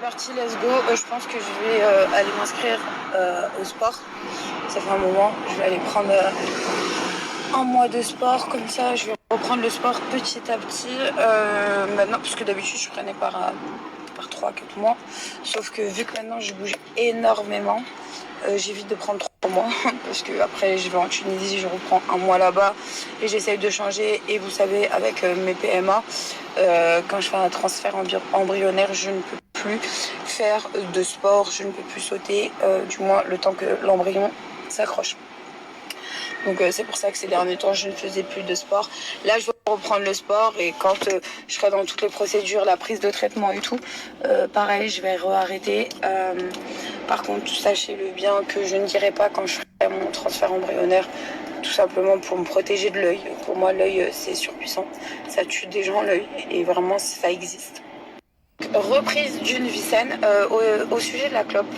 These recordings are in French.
parti, let's go. Je pense que je vais aller m'inscrire au sport. Ça fait un moment. Je vais aller prendre un mois de sport. Comme ça, je vais reprendre le sport petit à petit. Maintenant, parce que d'habitude, je prenais par 3-4 mois. Sauf que vu que maintenant, je bouge énormément, j'évite de prendre 3 mois. Parce que après, je vais en Tunisie, je reprends un mois là-bas. Et j'essaye de changer. Et vous savez, avec mes PMA, quand je fais un transfert embryonnaire, je ne peux plus faire de sport, je ne peux plus sauter, du moins le temps que l'embryon s'accroche. Donc c'est pour ça que ces derniers temps, je ne faisais plus de sport. Là, je vais reprendre le sport et quand je serai dans toutes les procédures, la prise de traitement et tout, pareil, je vais arrêter. Par contre, sachez-le bien que je ne dirai pas quand je ferai mon transfert embryonnaire, tout simplement pour me protéger de l'œil. Pour moi, l'œil, c'est surpuissant. Ça tue des gens, l'œil, et vraiment, ça existe. Reprise d'une vie saine. Au sujet de la clope,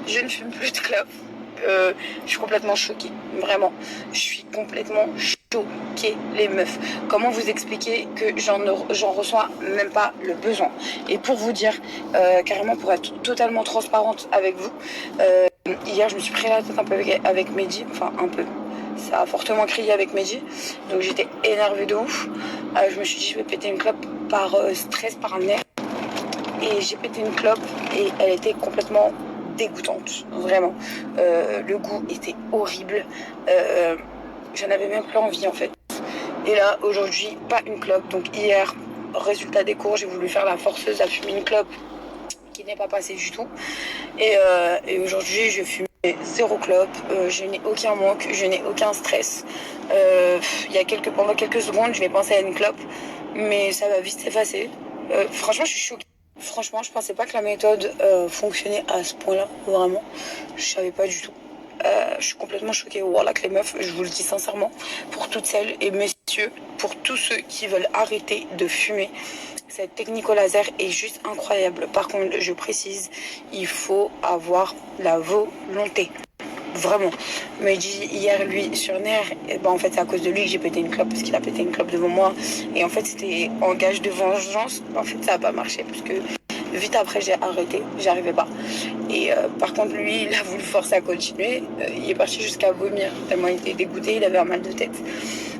je ne fume plus de clope. Je suis complètement choquée, vraiment. Je suis complètement choquée, les meufs. Comment vous expliquer que j'en reçois même pas le besoin? Et pour vous dire, carrément pour être totalement transparente avec vous, hier je me suis pris la tête un peu avec Mehdi, enfin un peu. Ça a fortement crié avec Mehdi, donc j'étais énervée de ouf. Je me suis dit je vais péter une clope par stress, par nerf. Et j'ai pété une clope et elle était complètement dégoûtante, vraiment. Le goût était horrible. J'en avais même plus envie en fait. Et là, aujourd'hui, pas une clope. Donc hier, résultat des cours, j'ai voulu faire la forceuse à fumer une clope qui n'est pas passée du tout. Et aujourd'hui, je fume zéro clope. Je n'ai aucun manque, je n'ai aucun stress. Pendant quelques secondes, je vais penser à une clope, mais ça va vite s'effacer. Franchement, je suis choquée. Franchement, je pensais pas que la méthode fonctionnait à ce point-là, vraiment. Je savais pas du tout. Je suis complètement choquée. Voilà que les meufs, je vous le dis sincèrement, pour toutes celles et messieurs, pour tous ceux qui veulent arrêter de fumer, cette technique au laser est juste incroyable. Par contre, je précise, il faut avoir la volonté. Vraiment. Mais hier, lui, sur nerf, et ben, en fait, c'est à cause de lui que j'ai pété une clope, parce qu'il a pété une clope devant moi. Et en fait, c'était en gage de vengeance. En fait, ça n'a pas marché, parce que vite après, j'ai arrêté. J'arrivais pas. Et par contre, lui, il a voulu forcer à continuer. Il est parti jusqu'à vomir, tellement il était dégoûté, il avait un mal de tête.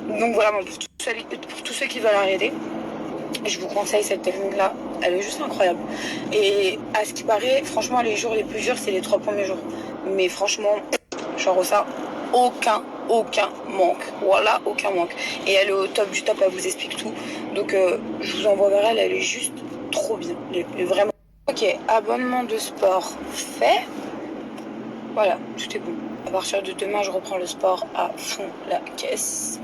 Donc vraiment, pour tous ceux qui veulent arrêter, je vous conseille cette technique-là. Elle est juste incroyable. Et à ce qui paraît, franchement, les jours les plus durs, c'est les 3 premiers jours. Mais franchement, j'en ressens aucun manque. Voilà, aucun manque. Et elle est au top du top, elle vous explique tout. Donc, je vous envoie vers elle, elle est juste trop bien. Elle est vraiment. Ok, abonnement de sport fait. Voilà, tout est bon. À partir de demain, je reprends le sport à fond la caisse.